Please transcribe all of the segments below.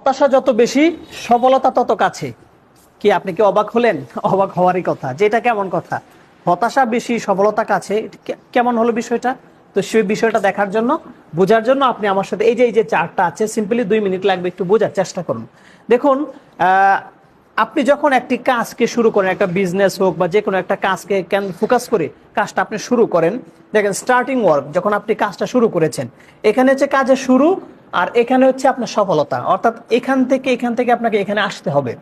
হতাশা যত বেশি সফলতা তত কাছে। কি আপনি কি অবাক হলেন? অবাক হওয়ারই কথা, যে এটা কেমন কথা? হতাশা বেশি সফলতা কাছে, কেমন হলো বিষয়টা? তো সেই বিষয়টা দেখার জন্য, বোঝার জন্য আপনি আমার সাথে এই যে চার্টটা আছে, সিম্পলি 2 মিনিট লাগবে, একটু বোঝার চেষ্টা করুন। দেখুন, আপনি যখন একটি কাজকে শুরু করেন, একটা বিজনেস হোক বা যে কোনো একটা কাজকে ফোকাস করে কাজটা আপনি শুরু করেন, দেখেন স্টার্টিং ওয়ার্ক, যখন আপনি কাজটা শুরু করেছেন, এখানে হচ্ছে কাজের শুরু, আর এখানে হচ্ছে আপনার সফলতা। অর্থাৎ এখান থেকে আপনাকে এখানে আসতে হবে।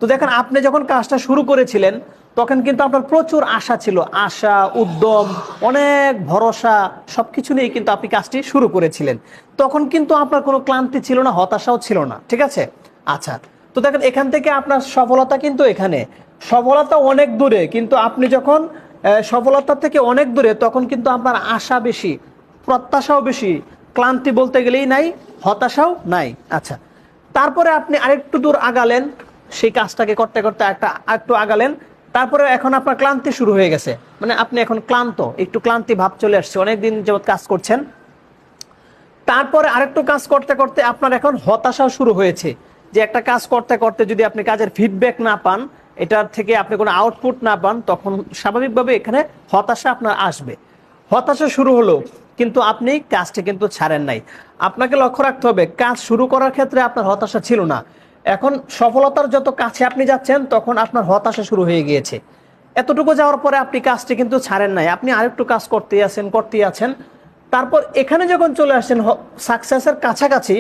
তো দেখেন, আপনি যখন কাজটা শুরু করেছিলেন তখন কিন্তু আপনার প্রচুর আশা ছিল, আশা, উদ্যম, অনেক ভরসা, সবকিছু নিয়ে কিন্তু আপনি কাজটি শুরু করেছিলেন। তখন কিন্তু আপনার কোনো ক্লান্তি ছিল না, হতাশাও ছিল না, ঠিক আছে? আচ্ছা, তো দেখেন এখান থেকে আপনার সফলতা কিন্তু এখানে, সফলতা অনেক দূরে, কিন্তু আপনি যখন সফলতা থেকে অনেক দূরে, তখন কিন্তু আপনার আশা বেশি, প্রত্যাশাও বেশি, ক্লান্তি বলতে গেলেই নাই, হতাশাও নাই। আচ্ছা, তারপরে আপনি আরেকটু দূর আগালেন, সেই কাজটাকে করতে করতে একটু আগালেন, তারপরে এখন আপনার ক্লান্তি শুরু হয়ে গেছে, মানে আপনি এখন ক্লান্ত, একটু ক্লান্তি ভাব চলে আসছে, অনেকদিন যাবত কাজ করছেন। তারপরে আরেকটু কাজ করতে করতে আপনার এখন হতাশা শুরু হয়েছে, যে একটা কাজ করতে করতে যদি আপনি কাজের ফিডব্যাক না পান, এটার থেকে আপনি কোনো আউটপুট না পান, তখন স্বাভাবিকভাবে এখানে হতাশা আপনার আসবে। হতাশা শুরু হলো, কিন্তু আপনি কাজটি কিন্তু ছাড়েন নাই। আপনাকে লক্ষ্য রাখতে হবে, কাজ শুরু করার ক্ষেত্রে আপনার হতাশা ছিল না। এখন সফলতার যত কাছে আপনি যাচ্ছেন, তখন আপনার হতাশা শুরু হয়ে গিয়েছে। এতটুকু যাওয়ার পরে আপনি কাজটি কিন্তু ছাড়েন নাই, আপনি আরেকটু কাজ করতেই আছেন। তারপর এখানে যখন চলে আসছেন সাকসেসের কাছাকাছি,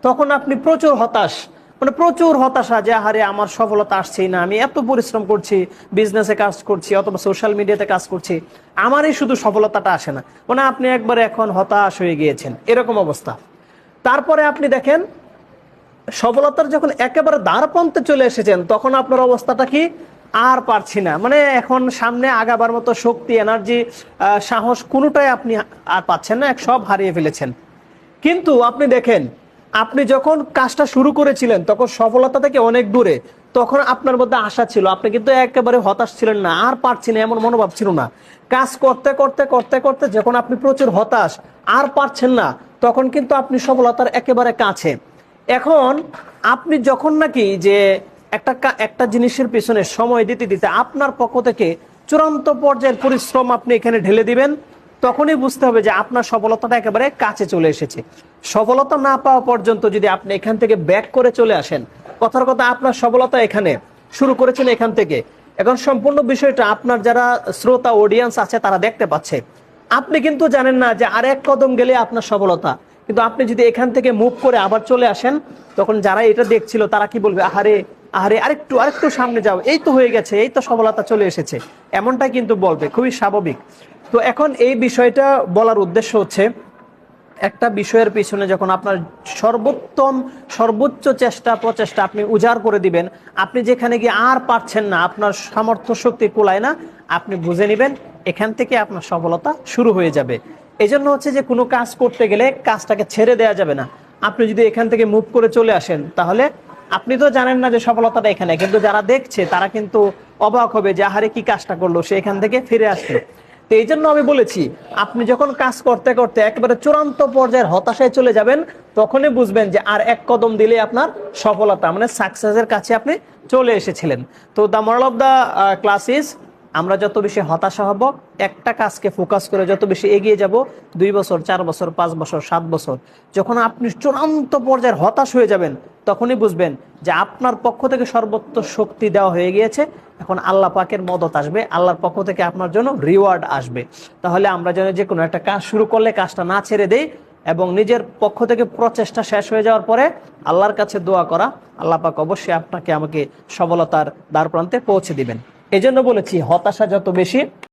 তখন আপনি প্রচুর হতাশ, মানে প্রচুর হতাশা, যে আরে আমার সফলতা আসছেই না, আমি এত পরিশ্রম করছি, বিজনেসে কাজ করছি অথবা সোশ্যাল মিডিয়াতে কাজ করছি, আমারই শুধু সফলতাটা আসে না, মানে আপনি একবারে এখন হতাশ হয়ে গিয়েছেন, এরকম অবস্থা। তারপরে আপনি দেখেন, সফলতার যখন একেবারে দ্বারপ্রান্তে চলে এসেছেন, তখন আপনার অবস্থাটা কি? আর পারছি না, মানে এখন সামনে আগাবার মতো শক্তি, এনার্জি, সাহস কোনোটাই আপনি আর পাচ্ছেন না, সব হারিয়ে ফেলেছেন। কিন্তু আপনি দেখেন, আপনি যখন কাজটা শুরু করেছিলেন তখন সফলতা থেকে অনেক দূরে, তখন আপনার মধ্যে আশা ছিল, আপনি কিন্তু একেবারে হতাশ ছিলেন না, আর পারছি না এমন মনোভাব ছিল না। কাজ করতে করতে করতে করতে যখন আপনি প্রচুর হতাশ, আর পারছেন না, তখন কিন্তু আপনি সফলতার একেবারে কাছে। এখন আপনি যখন নাকি যে একটা জিনিসের পিছনে সময় দিতে দিতে আপনার পক্ষ থেকে চূড়ান্ত পর্যায়ের পরিশ্রম আপনি এখানে ঢেলে দিবেন, তখনই বুঝতে হবে যে আপনার সফলতাটা একেবারে কাছে চলে এসেছে। সফলতা না পাওয়া পর্যন্ত যদি আপনি এখান থেকে ব্যাক করে চলে আসেন, কথার কথা আপনার সফলতা এখানে, শুরু করেছেন এখান থেকে, এখন সম্পূর্ণ বিষয়টা আপনার যারা শ্রোতা অডিয়েন্স আছে তারা দেখতে পাচ্ছে। আপনি কিন্তু জানেন না যে আর এক কদম গেলে আপনার সফলতা, কিন্তু আপনি যদি এখান থেকে মুভ করে আবার চলে আসেন, তখন যারা এটা দেখছিল তারা কি বলবে? আহারে আহারে, আরেকটু সামনে যাও, এই তো হয়ে গেছে, এই তো সফলতা চলে এসেছে, এমনটাই কিন্তু বলবে, খুবই স্বাভাবিক। তো এখন এই বিষয়টা বলার উদ্দেশ্য হচ্ছে, একটা বিষয়ের পিছনে যখন আপনার সর্বোচ্চ প্রচেষ্টা আপনি উজাড় করে দিবেন, আপনি যেখানে গিয়ে আর পারছেন না, আপনার সামর্থ্য শক্তি কুলায় না, আপনি বুঝে নেবেন এখান থেকে আপনার সফলতা শুরু হয়ে যাবে। এই জন্য হচ্ছে যে কোনো কাজ করতে গেলে কাজটাকে ছেড়ে দেওয়া যাবে না। আপনি যদি এখান থেকে মুভ করে চলে আসেন, তাহলে আপনি তো জানেন না যে সফলতাটা এখানে, কিন্তু যারা দেখছে তারা কিন্তু অবাক হবে যে আহারে কি কাজটা করলো, সে এখান থেকে ফিরে আসলো। তো এই জন্য আমি বলেছি, আপনি যখন কাজ করতে করতে একেবারে চূড়ান্ত পর্যায়ের হতাশায় চলে যাবেন, তখনই বুঝবেন যে আর এক কদম দিলে আপনার সফলতা, মানে সাকসেসের কাছে আপনি চলে এসেছিলেন। তো the moral of the class is, আমরা যত বেশি হতাশা হব, একটা কাজকে ফোকাস করে যত বেশি এগিয়ে যাব, 2 বছর, 4 বছর, 5 বছর, 7 বছর, যখন আপনি চূড়ান্ত পর্যায়ের হতাশ হয়ে যাবেন, তখনই বুঝবেন যে আপনার পক্ষ থেকে সর্বোচ্চ শক্তি দেওয়া হয়ে গিয়েছে। এখন আল্লাহ পাকের মদত আসবে, আল্লাহর পক্ষ থেকে আপনার জন্য রিওয়ার্ড আসবে। তাহলে আমরা যেন যে কোনো একটা কাজ শুরু করলে কাজটা না ছেড়ে দেই, এবং নিজের পক্ষ থেকে প্রচেষ্টা শেষ হয়ে যাওয়ার পরে আল্লাহর কাছে দোয়া করা, আল্লাহ পাক অবশ্যই আপনাকে আমাকে সফলতার দ্বার প্রান্তে পৌঁছে দিবেন। এই জন্য বলেছি, হতাশা যত বেশি